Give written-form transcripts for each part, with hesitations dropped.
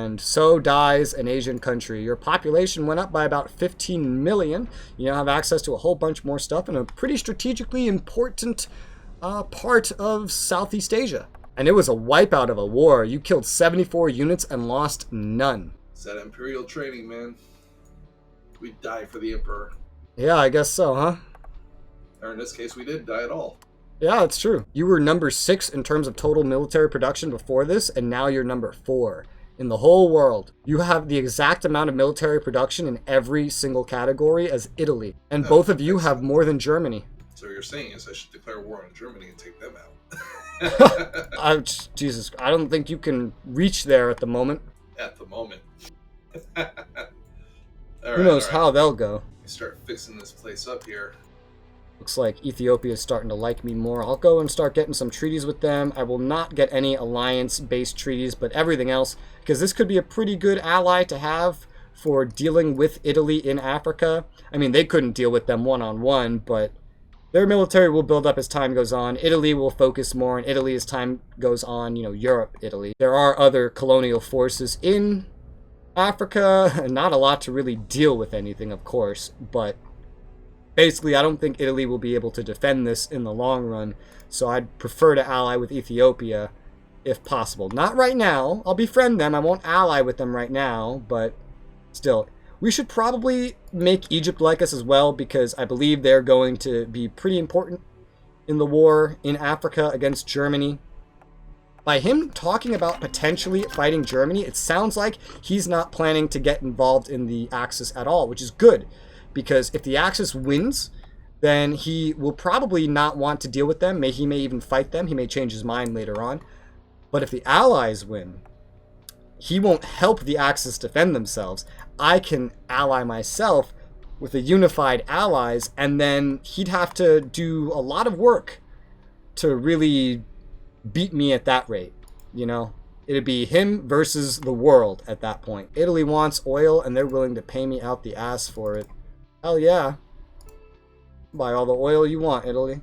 and so dies an Asian country. Your population went up by about 15 million. You now have access to a whole bunch more stuff in a pretty strategically important part of Southeast Asia. And it was a wipeout of a war. You killed 74 units and lost none. It's that Imperial training, man. We die for the Emperor. Yeah, I guess so, huh? Or in this case, we didn't die at all. Yeah, it's true. You were number 6 in terms of total military production before this, and now you're number 4 in the whole world. You have the exact amount of military production in every single category as Italy. And both of you have more than Germany. So what you're saying is I should declare war on Germany and take them out. Jesus, I don't think you can reach there at the moment. At the moment. Who knows how they'll go. Start fixing this place up here. Looks like Ethiopia is starting to like me more. I'll go and start getting some treaties with them. I will not get any alliance-based treaties, but everything else, because this could be a pretty good ally to have for dealing with Italy in Africa. I mean, they couldn't deal with them one-on-one, but their military will build up as time goes on. Italy will focus more on Italy as time goes on, you know, Europe, Italy. There are other colonial forces in Africa, not a lot to really deal with anything, of course, but basically I don't think Italy will be able to defend this in the long run, so I'd prefer to ally with Ethiopia if possible. Not right now. I'll befriend them. I won't ally with them right now, but still. We should probably make Egypt like us as well, because I believe they're going to be pretty important in the war in Africa against Germany. By him talking about potentially fighting Germany, it sounds like he's not planning to get involved in the Axis at all, which is good, because if the Axis wins, then he will probably not want to deal with them. He may even fight them. He may change his mind later on. But if the Allies win, he won't help the Axis defend themselves. I can ally myself with the unified allies, and then he'd have to do a lot of work to really beat me at that rate, you know? It'd be him versus the world at that point. Italy wants oil, and they're willing to pay me out the ass for it. Hell yeah. Buy all the oil you want, Italy.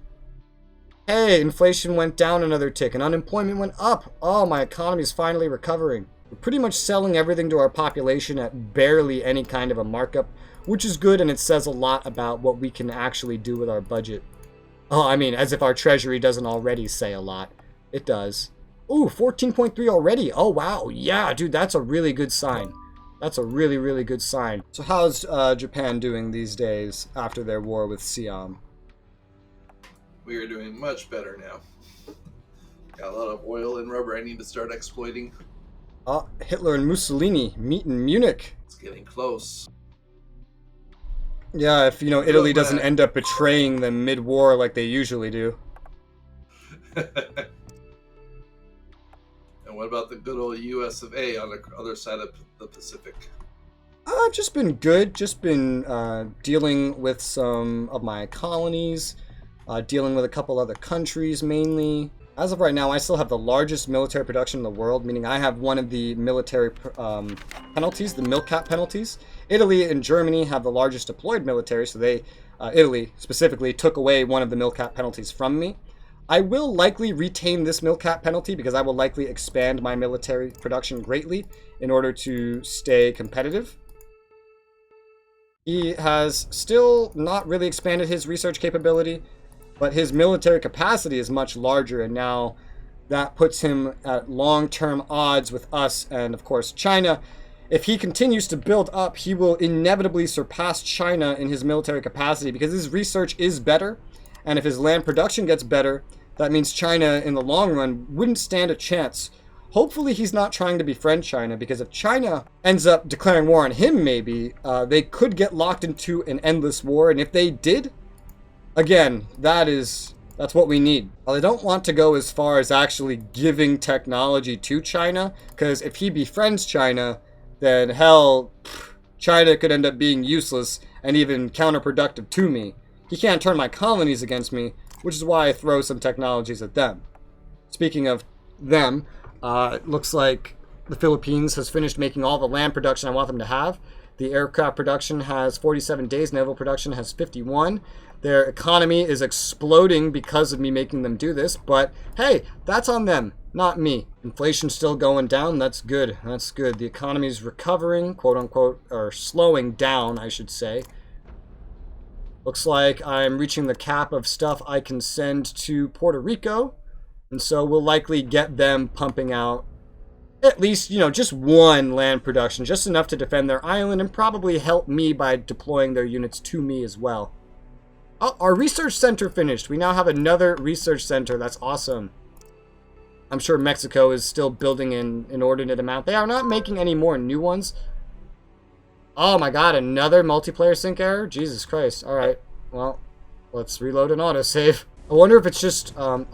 Hey, inflation went down another tick, and unemployment went up. Oh, my economy's finally recovering. We're pretty much selling everything to our population at barely any kind of a markup, which is good, and it says a lot about what we can actually do with our budget. Oh, I mean, as if our treasury doesn't already say a lot. It does. Ooh, 14.3 already. Oh, wow. Yeah, dude, that's a really good sign. That's a really, really good sign. So how's Japan doing these days after their war with Siam? We are doing much better now. Got a lot of oil and rubber I need to start exploiting. Hitler and Mussolini meet in Munich. It's getting close. Yeah, if, you know, Italy doesn't end up betraying them mid-war like they usually do. And what about the good old US of A on the other side of the Pacific? I've just been good. Just been dealing with some of my colonies, dealing with a couple other countries mainly. As of right now, I still have the largest military production in the world, meaning I have one of the military penalties, the MILCAP penalties. Italy and Germany have the largest deployed military, so they, Italy specifically, took away one of the MILCAP penalties from me. I will likely retain this MILCAP penalty because I will likely expand my military production greatly in order to stay competitive. He has still not really expanded his research capability, but his military capacity is much larger, and now that puts him at long-term odds with us and, of course, China. If he continues to build up, he will inevitably surpass China in his military capacity because his research is better, and if his land production gets better, that means China in the long run wouldn't stand a chance. Hopefully he's not trying to befriend China, because if China ends up declaring war on him, maybe, they could get locked into an endless war, and if they did, again, that's what we need. Well, I don't want to go as far as actually giving technology to China, because if he befriends China, then hell, China could end up being useless and even counterproductive to me. He can't turn my colonies against me, which is why I throw some technologies at them. Speaking of them, it looks like the Philippines has finished making all the land production I want them to have. The aircraft production has 47 days, naval production has 51. Their economy is exploding because of me making them do this, but hey, that's on them, not me. Inflation's still going down, that's good, that's good. The economy's recovering, quote unquote, or slowing down, I should say. Looks like I'm reaching the cap of stuff I can send to Puerto Rico, and so we'll likely get them pumping out at least, you know, just one land production, just enough to defend their island and probably help me by deploying their units to me as well. Oh, our research center finished. We now have another research center. That's awesome. I'm sure Mexico is still building an inordinate amount. They are not making any more new ones. Oh my god, another multiplayer sync error? Jesus Christ. Alright, well, let's reload an autosave. I wonder if it's just, do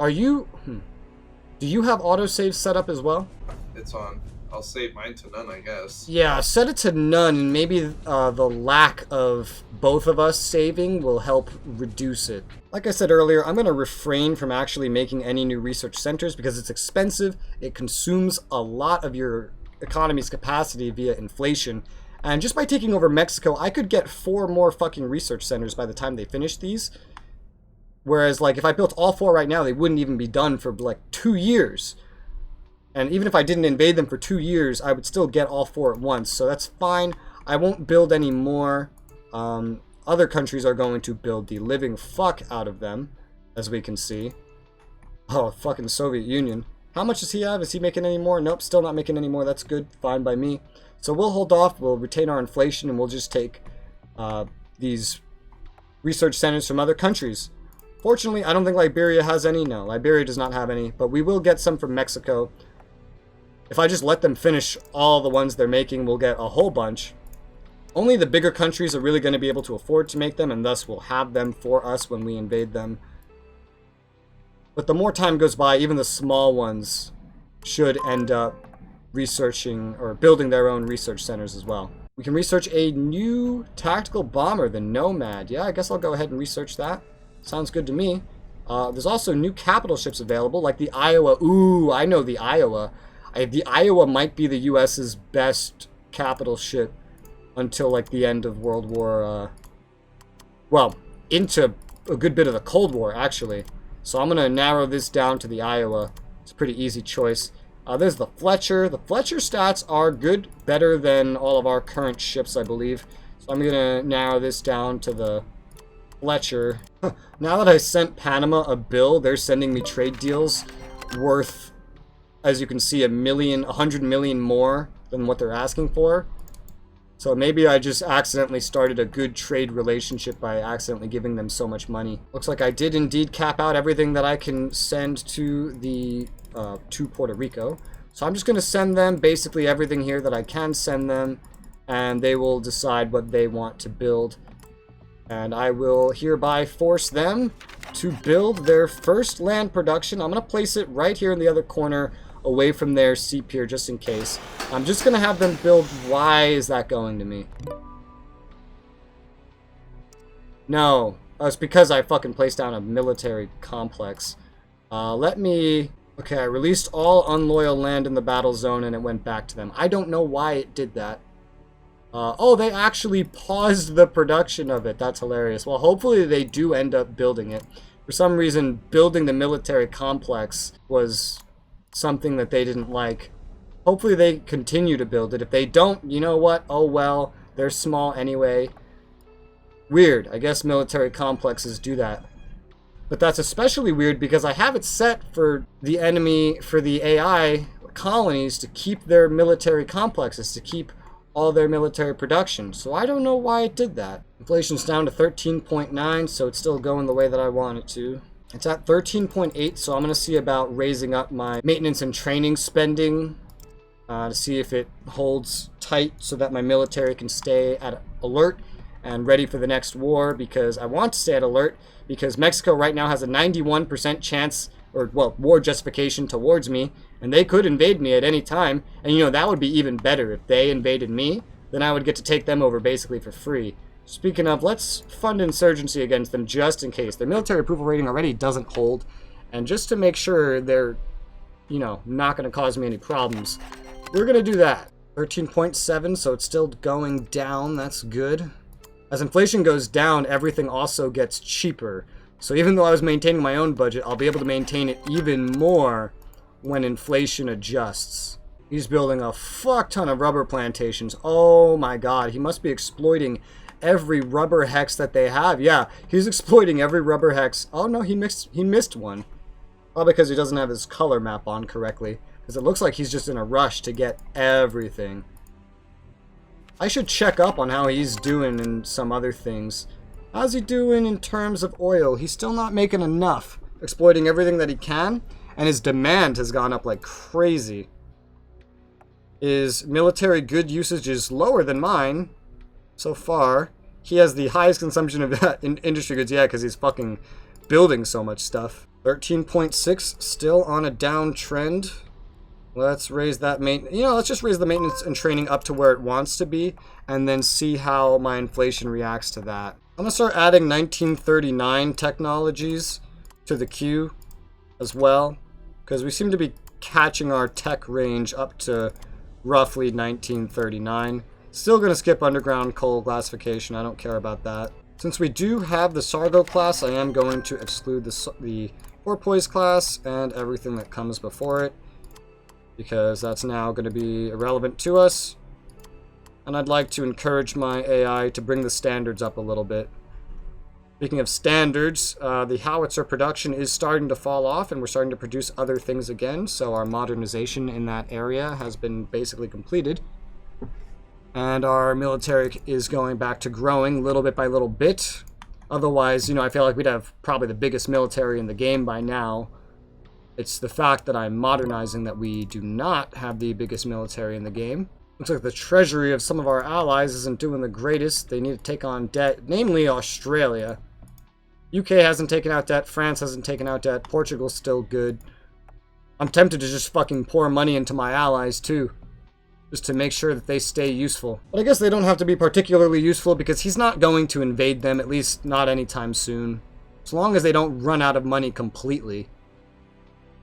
you have autosave set up as well? It's on. I'll save mine to none, I guess. Yeah, set it to none, and maybe the lack of both of us saving will help reduce it. Like I said earlier, I'm going to refrain from actually making any new research centers because it's expensive, it consumes a lot of your economy's capacity via inflation, and just by taking over Mexico, I could get 4 more fucking research centers by the time they finish these. Whereas, like, if I built all 4 right now, they wouldn't even be done for, like, 2 years. And even if I didn't invade them for 2 years, I would still get all 4 at once. So that's fine. I won't build any more. Other countries are going to build the living fuck out of them, as we can see. Oh, fucking Soviet Union. How much does he have? Is he making any more? Nope, still not making any more. That's good. Fine by me. So we'll hold off. We'll retain our inflation, and we'll just take these research centers from other countries. Fortunately, I don't think Liberia has any. No, Liberia does not have any. But we will get some from Mexico. If I just let them finish all the ones they're making, we'll get a whole bunch. Only the bigger countries are really going to be able to afford to make them, and thus will have them for us when we invade them. But the more time goes by, even the small ones should end up researching or building their own research centers as well. We can research a new tactical bomber, the Nomad. Yeah, I guess I'll go ahead and research that. Sounds good to me. There's also new capital ships available, like the Iowa. Ooh, I know the Iowa. The Iowa might be the U.S.'s best capital ship until, like, the end of World War, well, into a good bit of the Cold War, actually. So I'm going to narrow this down to the Iowa. It's a pretty easy choice. There's the Fletcher. The Fletcher stats are good, better than all of our current ships, I believe. So I'm going to narrow this down to the Fletcher. Now that I sent Panama a bill, they're sending me trade deals worth, as you can see, 100 million more than what they're asking for. So maybe I just accidentally started a good trade relationship by accidentally giving them so much money. Looks like I did indeed cap out everything that I can send to the to Puerto Rico. So I'm just going to send them basically everything here that I can send them, and they will decide what they want to build. And I will hereby force them to build their first land production. I'm going to place it right here in the other corner, away from their sea pier, just in case. I'm just going to have them build. Why is that going to me? No. Oh, it's because I fucking placed down a military complex. Let me... Okay, I released all unloyal land in the battle zone and it went back to them. I don't know why it did that. Oh, they actually paused the production of it. That's hilarious. Well, hopefully they do end up building it. For some reason, building the military complex was something that they didn't like. Hopefully they continue to build it. If they don't, you know what? Oh well, they're small anyway. Weird. I guess military complexes do that. But that's especially weird because I have it set for the enemy, for the AI colonies to keep their military complexes, to keep all their military production. So I don't know why it did that. Inflation's down to 13.9, so it's still going the way that I want it to. It's at 13.8, so I'm going to see about raising up my maintenance and training spending to see if it holds tight so that my military can stay at alert and ready for the next war, because I want to stay at alert because Mexico right now has a 91% chance, or, well, war justification towards me, and they could invade me at any time, and, you know, that would be even better. If they invaded me, then I would get to take them over basically for free. Speaking of, let's fund insurgency against them just in case. Their military approval rating already doesn't hold, and just to make sure they're, you know, not going to cause me any problems, we're going to do that. 13.7, so it's still going down. That's good. As inflation goes down, everything also gets cheaper. So even though I was maintaining my own budget, I'll be able to maintain it even more when inflation adjusts. He's building a fuck ton of rubber plantations. Oh my god, he must be exploiting every rubber hex that they have. Yeah, he's exploiting every rubber hex. Oh no, he missed one. Probably because he doesn't have his color map on correctly. Because it looks like he's just in a rush to get everything. I should check up on how he's doing in some other things. How's he doing in terms of oil? He's still not making enough. Exploiting everything that he can. And his demand has gone up like crazy. His military good usage is lower than mine. So far. He has the highest consumption of industry goods. Yeah, because he's fucking building so much stuff. 13.6. Still on a downtrend. Let's raise that let's just raise the maintenance and training up to where it wants to be. And then see how my inflation reacts to that. I'm going to start adding 1939 technologies to the queue as well. Because we seem to be catching our tech range up to roughly 1939. Still going to skip underground coal classification. I don't care about that. Since we do have the Sargo class, I am going to exclude the Porpoise class and everything that comes before it. Because that's now going to be irrelevant to us. And I'd like to encourage my AI to bring the standards up a little bit. Speaking of standards, the howitzer production is starting to fall off, and we're starting to produce other things again, so our modernization in that area has been basically completed. And our military is going back to growing little bit by little bit. Otherwise, I feel like we'd have probably the biggest military in the game by now. It's the fact that I'm modernizing that we do not have the biggest military in the game. Looks like the treasury of some of our allies isn't doing the greatest. They need to take on debt, namely Australia. UK hasn't taken out debt. France hasn't taken out debt. Portugal's still good. I'm tempted to just fucking pour money into my allies too. Just to make sure that they stay useful. But I guess they don't have to be particularly useful because he's not going to invade them, at least not anytime soon. As long as they don't run out of money completely.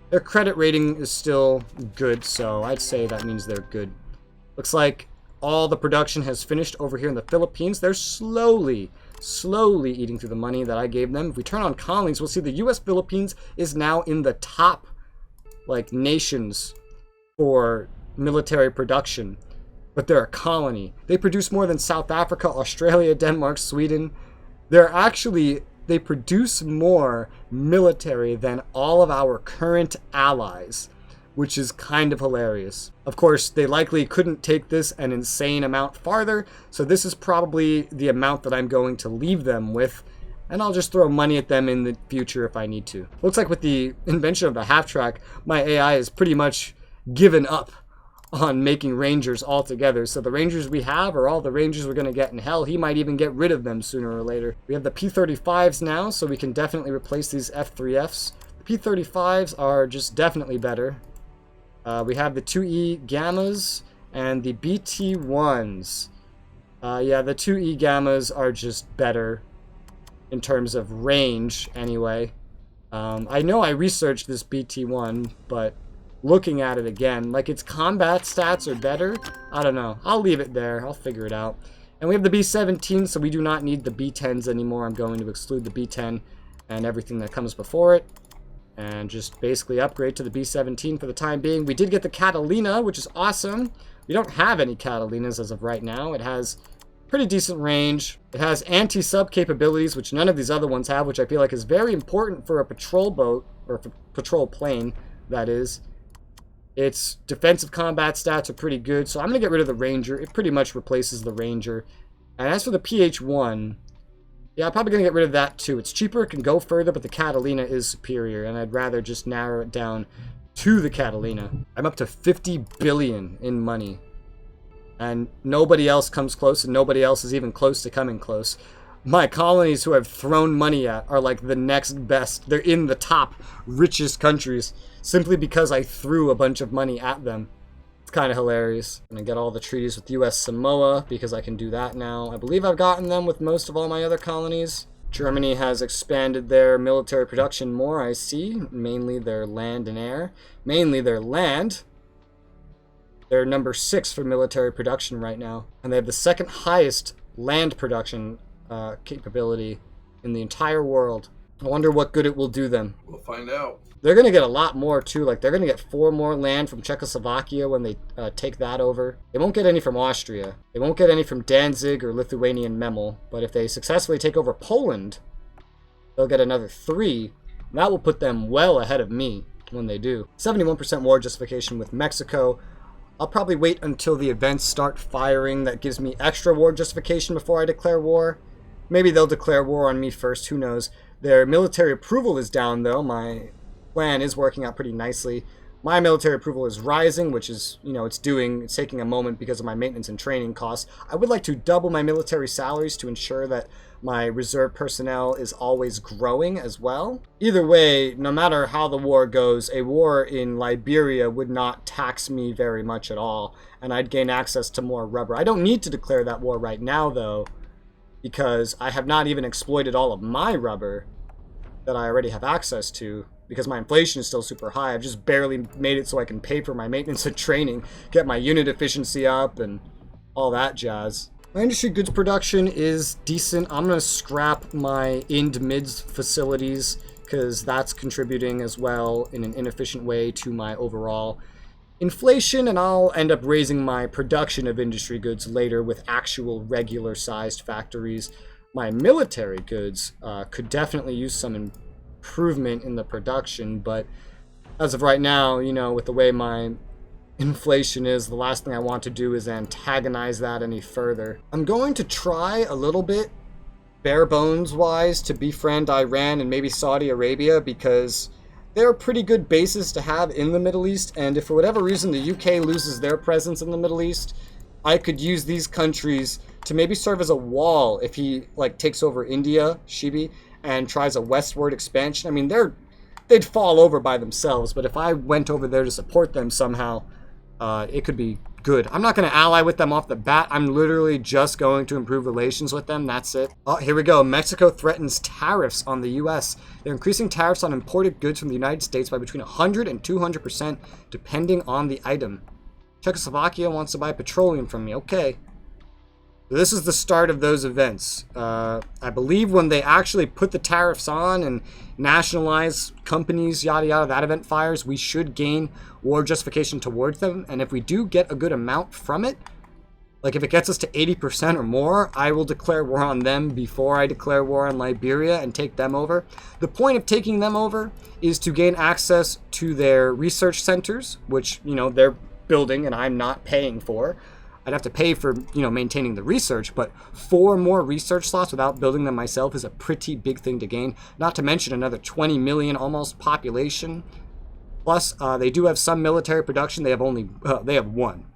Their credit rating is still good, so I'd say that means they're good. Looks like all the production has finished over here in the Philippines. They're slowly eating through the money that I gave them. If we turn on colonies, we'll see the US Philippines is now in the top nations for military production. But they're a colony. They produce more than South Africa, Australia, Denmark, Sweden. They produce more military than all of our current allies, which is kind of hilarious. Of course, they likely couldn't take this an insane amount farther, so this is probably the amount that I'm going to leave them with, and I'll just throw money at them in the future if I need to. Looks like with the invention of the half-track, my AI has pretty much given up on making rangers altogether. So the rangers we have are all the rangers we're going to get in hell. He might even get rid of them sooner or later. We have the P-35s now, so we can definitely replace these F-3Fs. The P-35s are just definitely better. We have the 2E Gammas and the BT-1s. Yeah, the 2E Gammas are just better in terms of range anyway. I know I researched this BT-1, but looking at it again, its combat stats are better. I don't know. I'll leave it there. I'll figure it out. And we have the B-17, so we do not need the B-10s anymore. I'm going to exclude the B-10 and everything that comes before it. And just basically upgrade to the B-17 for the time being. We did get the Catalina, which is awesome. We don't have any Catalinas as of right now. It has pretty decent range. It has anti-sub capabilities, which none of these other ones have, which I feel like is very important for a patrol boat, or a patrol plane, that is. Its defensive combat stats are pretty good, so I'm going to get rid of the Ranger. It pretty much replaces the Ranger. And as for the PH-1, yeah, I'm probably going to get rid of that too. It's cheaper, it can go further, but the Catalina is superior, and I'd rather just narrow it down to the Catalina. I'm up to 50 billion in money. And nobody else comes close, and nobody else is even close to coming close. My colonies who I've thrown money at are the next best. They're in the top richest countries simply because I threw a bunch of money at them. It's kind of hilarious. I'm going to get all the treaties with US Samoa because I can do that now. I believe I've gotten them with most of all my other colonies. Germany has expanded their military production more, I see. Mainly their land and air. Mainly their land. They're number 6 for military production right now. And they have the second highest land production capability in the entire world. I wonder what good it will do them. We'll find out. They're going to get a lot more too. Like, they're going to get 4 more land from Czechoslovakia when they take that over. They won't get any from Austria. They won't get any from Danzig or Lithuanian Memel. But if they successfully take over Poland, they'll get another 3. And that will put them well ahead of me when they do. 71% war justification with Mexico. I'll probably wait until the events start firing. That gives me extra war justification before I declare war. Maybe they'll declare war on me first. Who knows? Their military approval is down, though. My plan is working out pretty nicely. My military approval is rising, which is, it's taking a moment because of my maintenance and training costs. I would like to double my military salaries to ensure that my reserve personnel is always growing as well. Either way, no matter how the war goes, a war in Liberia would not tax me very much at all, and I'd gain access to more rubber. I don't need to declare that war right now, though, because I have not even exploited all of my rubber that I already have access to, because my inflation is still super high. I've just barely made it so I can pay for my maintenance and training, get my unit efficiency up, and all that jazz. My industry goods production is decent. I'm going to scrap my ind-mids facilities, because that's contributing as well in an inefficient way to my overall inflation, and I'll end up raising my production of industry goods later with actual regular-sized factories. My military goods could definitely use some improvement in the production, but as of right now, with the way my inflation is, the last thing I want to do is antagonize that any further. I'm going to try a little bit, bare bones wise, to befriend Iran and maybe Saudi Arabia, because they're pretty good bases to have in the Middle East, and if for whatever reason the UK loses their presence in the Middle East, I could use these countries to maybe serve as a wall if he takes over India, Shibi, and tries a westward expansion. I mean, they'd fall over by themselves, but if I went over there to support them somehow, it could be good. I'm not going to ally with them off the bat. I'm literally just going to improve relations with them. That's it. Oh, here we go. Mexico threatens tariffs on the U.S. They're increasing tariffs on imported goods from the United States by between 100 and 200%, depending on the item. Czechoslovakia wants to buy petroleum from me. Okay. This is the start of those events. I believe when they actually put the tariffs on and nationalize companies, yada yada, that event fires, we should gain war justification towards them. And if we do get a good amount from it, like if it gets us to 80% or more, I will declare war on them before I declare war on Liberia and take them over. The point of taking them over is to gain access to their research centers, which, they're building and I'm not paying for. I'd have to pay for, maintaining the research, but 4 more research slots without building them myself is a pretty big thing to gain. Not to mention another 20 million almost population. Plus, they do have some military production. They have one.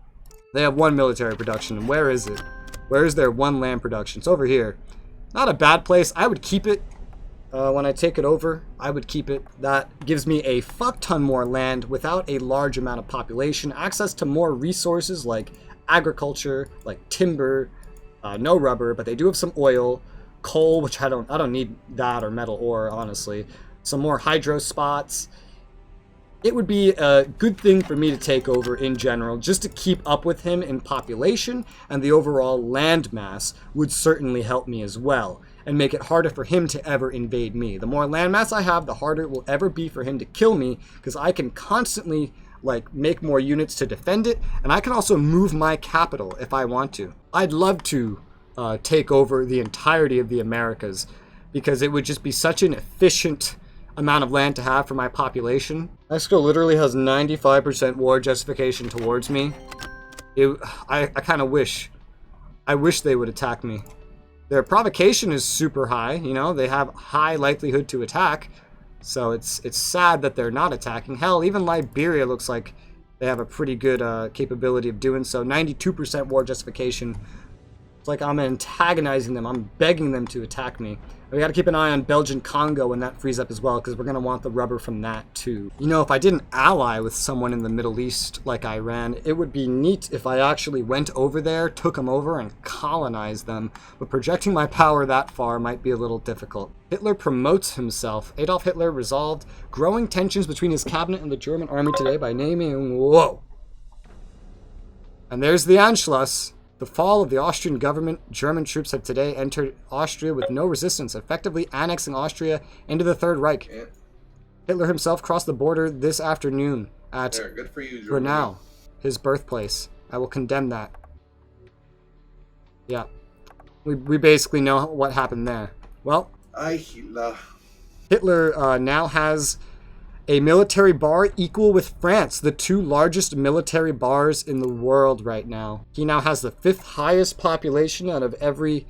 They have one military production. And where is it? Where is their one land production? It's over here. Not a bad place. I would keep it. When I take it over, I would keep it. That gives me a fuck ton more land without a large amount of population. Access to more resources like agriculture, like timber, no rubber, but they do have some oil, coal, which I don't need that, or metal ore, honestly. Some more hydro spots. It would be a good thing for me to take over in general, just to keep up with him in population, and the overall land mass would certainly help me as well, and make it harder for him to ever invade me. The more land mass I have, the harder it will ever be for him to kill me, because I can constantly make more units to defend it, and I can also move my capital if I want to. I'd love to take over the entirety of the Americas, because it would just be such an efficient amount of land to have for my population. Mexico literally has 95% war justification towards me. I kind of wish. I wish they would attack me. Their provocation is super high, they have high likelihood to attack. So it's sad that they're not attacking. Hell, even Liberia looks like they have a pretty good capability of doing so. 92% war justification. It's like I'm antagonizing them. I'm begging them to attack me. We got to keep an eye on Belgian Congo when that frees up as well, because we're going to want the rubber from that too. If I didn't ally with someone in the Middle East like Iran, it would be neat if I actually went over there, took them over, and colonized them. But projecting my power that far might be a little difficult. Hitler promotes himself. Adolf Hitler resolved growing tensions between his cabinet and the German army today by naming... Whoa! And there's the Anschluss. The fall of the Austrian government. German troops have today entered Austria with no resistance, effectively annexing Austria into the Third Reich. Yeah. Hitler himself crossed the border this afternoon at There, good for you, Germany. Readiness, his birthplace. I will condemn that. Yeah. We basically know what happened there. Well, Hitler now has a military bar equal with France, the 2 largest military bars in the world right now. He now has the 5th highest population out of every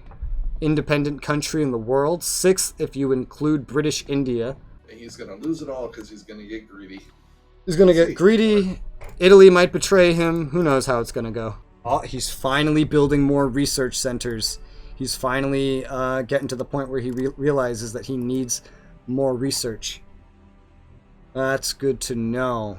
independent country in the world, 6th if you include British India. And he's going to lose it all because he's going to get greedy. He's going to get greedy. Italy might betray him. Who knows how it's going to go. Oh, he's finally building more research centers. He's finally getting to the point where he realizes that he needs more research. That's good to know.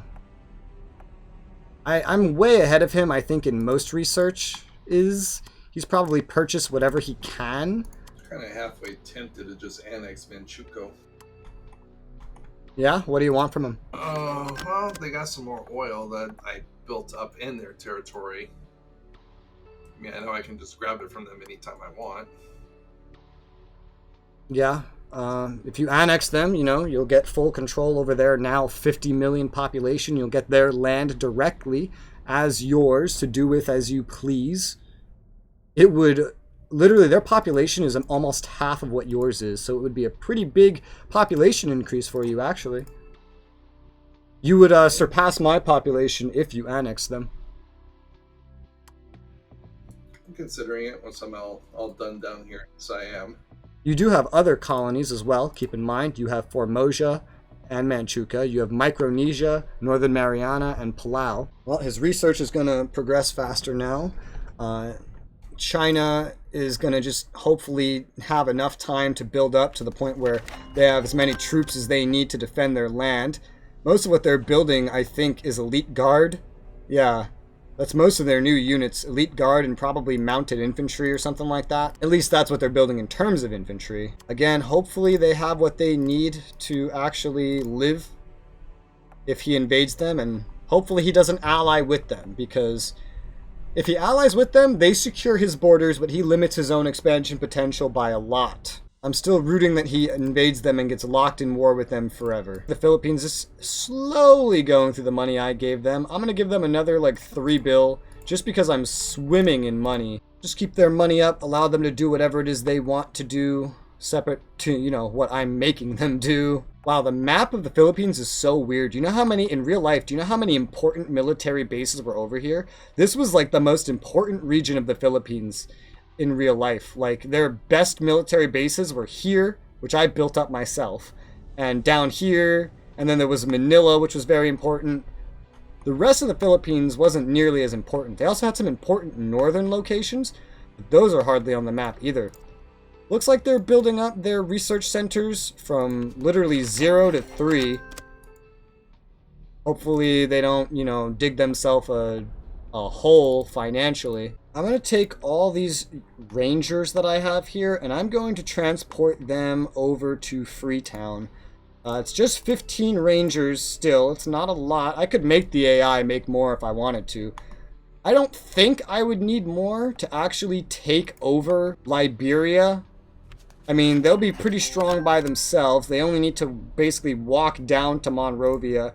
I'm way ahead of him, I think, in most research. He's probably purchased whatever he can. Kind of halfway tempted to just annex Manchukuo. Yeah? What do you want from him? Well, they got some more oil that I built up in their territory. I mean, I know I can just grab it from them anytime I want. Yeah. If you annex them, you know, you'll get full control over their now 50 million population. You'll get their land directly as yours to do with as you please. It would, literally, their population is almost half of what yours is. So it would be a pretty big population increase for you, actually. You would surpass my population if you annex them. I'm considering it once I'm all done down here in Siam. You do have other colonies as well. Keep in mind, you have Formosa and Manchukuo. You have Micronesia, Northern Mariana, and Palau. Well, his research is going to progress faster now. China is going to just hopefully have enough time to build up to the point where they have as many troops as they need to defend their land. Most of what they're building, I think, is elite guard. Yeah. That's most of their new units, elite guard and probably mounted infantry or something like that. At least that's what they're building in terms of infantry. Again, hopefully they have what they need to actually live if he invades them, and hopefully he doesn't ally with them, because if he allies with them, they secure his borders, but he limits his own expansion potential by a lot. I'm still rooting that he invades them and gets locked in war with them forever. The Philippines is slowly going through the money I gave them. I'm going to give them another like 3 bill just because I'm swimming in money. Just keep their money up, allow them to do whatever it is they want to do, separate to, you know, what I'm making them do. Wow, the map of the Philippines is so weird. Do you know how many, in real life, do you know how many important military bases were over here? This was like the most important region of the Philippines in real life. Like, their best military bases were here, which I built up myself, and down here, and then there was Manila, which was very important. The rest of the Philippines wasn't nearly as important. They also had some important northern locations, but those are hardly on the map either. Looks like they're building up their research centers from literally 0 to 3. Hopefully they don't, you know, dig themselves a hole financially. I'm going to take all these rangers that I have here, and I'm going to transport them over to Freetown. It's just 15 rangers still. It's not a lot. I could make the AI make more if I wanted to. I don't think I would need more to actually take over Liberia. I mean, they'll be pretty strong by themselves. They only need to basically walk down to Monrovia.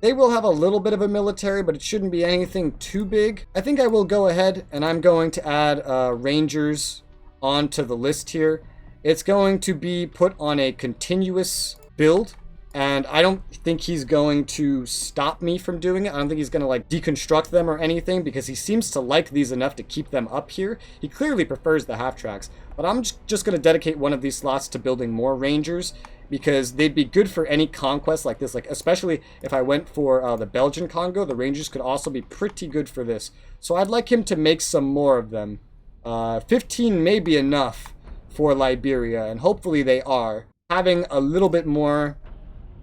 They will have a little bit of a military, but it shouldn't be anything too big. I think I will go ahead and I'm going to add rangers onto the list here. It's going to be put on a continuous build, and I don't think he's going to stop me from doing it. I don't think he's going to like deconstruct them or anything, because he seems to like these enough to keep them up here. He clearly prefers the half tracks, but I'm just going to dedicate one of these slots to building more rangers, because they'd be good for any conquest like this. Like, especially if I went for the Belgian Congo, the Rangers could also be pretty good for this. So I'd like him to make some more of them. 15 may be enough for Liberia, and hopefully they are. Having a little bit more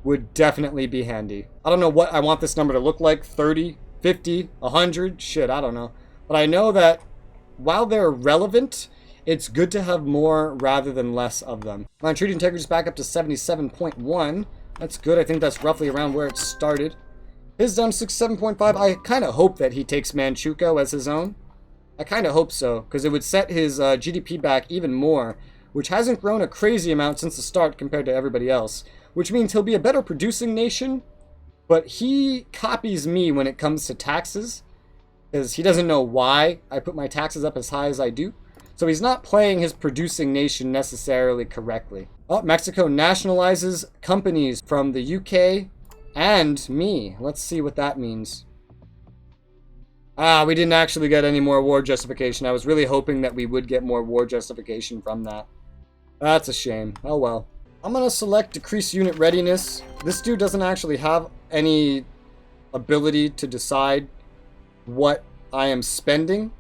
would definitely be handy. I don't know what I want this number to look like. 30, 50, 100, shit, I don't know. But I know that while they're relevant, it's good to have more rather than less of them. My treaty integrity is back up to 77.1. That's good. I think that's roughly around where it started. His down 67.5. I kind of hope that he takes Manchukuo as his own. I kind of hope so, because it would set his GDP back even more, which hasn't grown a crazy amount since the start compared to everybody else, which means he'll be a better producing nation, but he copies me when it comes to taxes, because he doesn't know why I put my taxes up as high as I do. So he's not playing his producing nation necessarily correctly. Oh, Mexico nationalizes companies from the UK and me. Let's see what that means. Ah, we didn't actually get any more war justification. I was really hoping that we would get more war justification from that. That's a shame. Oh well. I'm gonna select decrease unit readiness. This dude doesn't actually have any ability to decide what I am spending,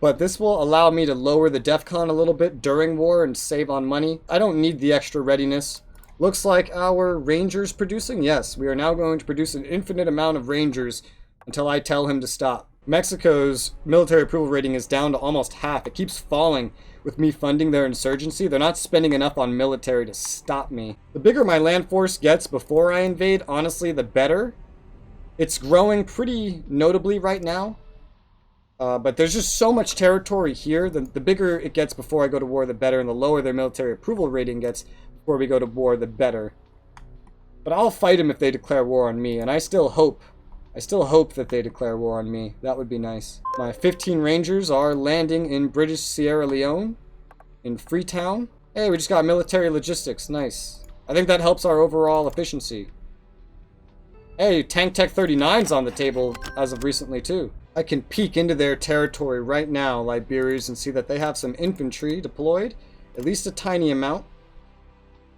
but this will allow me to lower the DEFCON a little bit during war and save on money. I don't need the extra readiness. Looks like our Rangers producing. Yes, we are now going to produce an infinite amount of Rangers until I tell him to stop. Mexico's military approval rating is down to almost half. It keeps falling with me funding their insurgency. They're not spending enough on military to stop me. The bigger my land force gets before I invade, honestly, the better. It's growing pretty notably right now. But there's just so much territory here. The bigger it gets before I go to war, the better. And the lower their military approval rating gets before we go to war, the better. But I'll fight them if they declare war on me. And I still hope that they declare war on me. That would be nice. My 15 Rangers are landing in British Sierra Leone, in Freetown. Hey, we just got military logistics. Nice. I think that helps our overall efficiency. Hey, Tank Tech 39's on the table as of recently, too. I can peek into their territory right now, Liberians, and see that they have some infantry deployed. At least a tiny amount.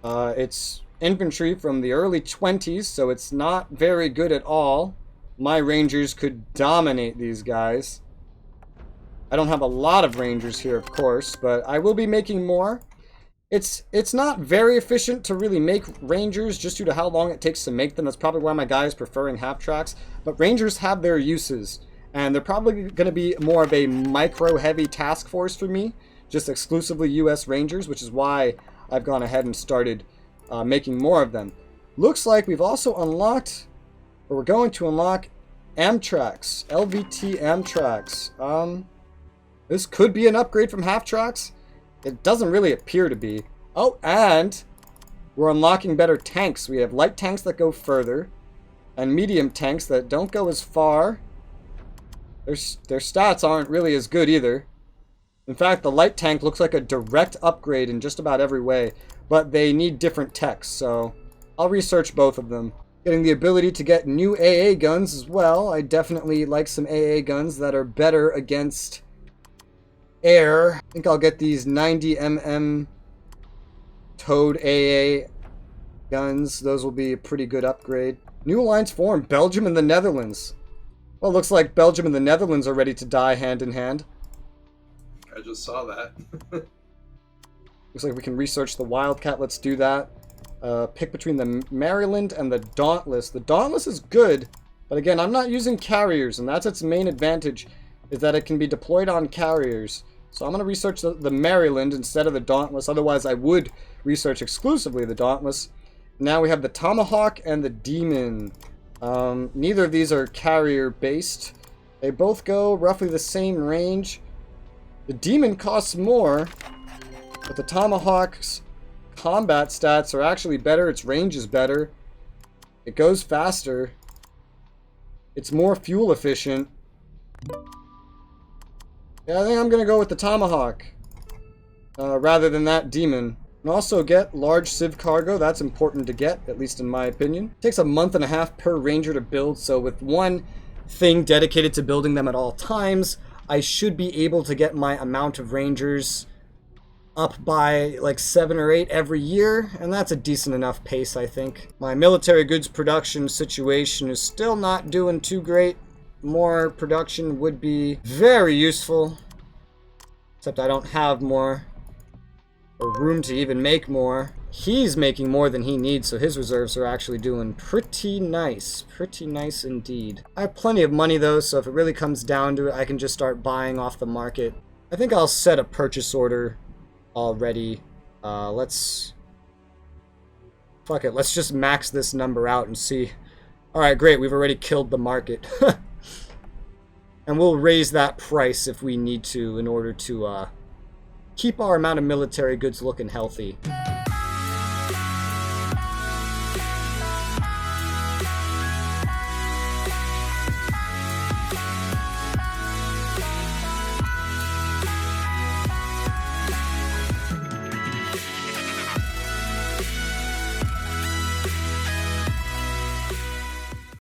It's infantry from the early 20s, so it's not very good at all. My Rangers could dominate these guys. I don't have a lot of Rangers here, of course, but I will be making more. It's not very efficient to really make Rangers just due to how long it takes to make them. That's probably why my guy is preferring half-tracks. But Rangers have their uses, and they're probably going to be more of a micro-heavy task force for me, just exclusively US Rangers, which is why I've gone ahead and started making more of them. Looks like we've also unlocked, or we're going to unlock, Amtraks, LVT Amtraks. This could be an upgrade from half-tracks. It doesn't really appear to be. Oh, and we're unlocking better tanks. We have light tanks that go further, and medium tanks that don't go as far. Their stats aren't really as good either. In fact, the light tank looks like a direct upgrade in just about every way, but they need different techs, so I'll research both of them. Getting the ability to get new AA guns as well. I definitely like some AA guns that are better against air. I think I'll get these 90mm towed AA guns. Those will be a pretty good upgrade. New alliance formed, Belgium and the Netherlands. Well, looks like Belgium and the Netherlands are ready to die hand in hand. I just saw that. Looks like we can research the Wildcat. Let's do that. Pick between the Maryland and the Dauntless. The Dauntless is good, but again, I'm not using carriers, and that's its main advantage, is that it can be deployed on carriers. So I'm going to research the Maryland instead of the Dauntless. Otherwise, I would research exclusively the Dauntless. Now we have the Tomahawk and the Demon. Neither of these are carrier-based. They both go roughly the same range. The Demon costs more, but the Tomahawk's combat stats are actually better. Its range is better. It goes faster. It's more fuel efficient. Yeah, I think I'm going to go with the Tomahawk rather than that Demon. And also get large civ cargo. That's important to get, at least in my opinion. It takes a month and a half per Ranger to build, so with one thing dedicated to building them at all times, I should be able to get my amount of Rangers up by like 7 or 8 every year, and that's a decent enough pace, I think. My military goods production situation is still not doing too great. More production would be very useful, except I don't have more or room to even make more. He's making more than he needs, so his reserves are actually doing pretty nice indeed. I have plenty of money though, so if it really comes down to it, I can just start buying off the market. I think I'll set a purchase order already. Let's just max this number out and see Alright, great. We've already killed the market. And we'll raise that price if we need to in order to keep our amount of military goods looking healthy.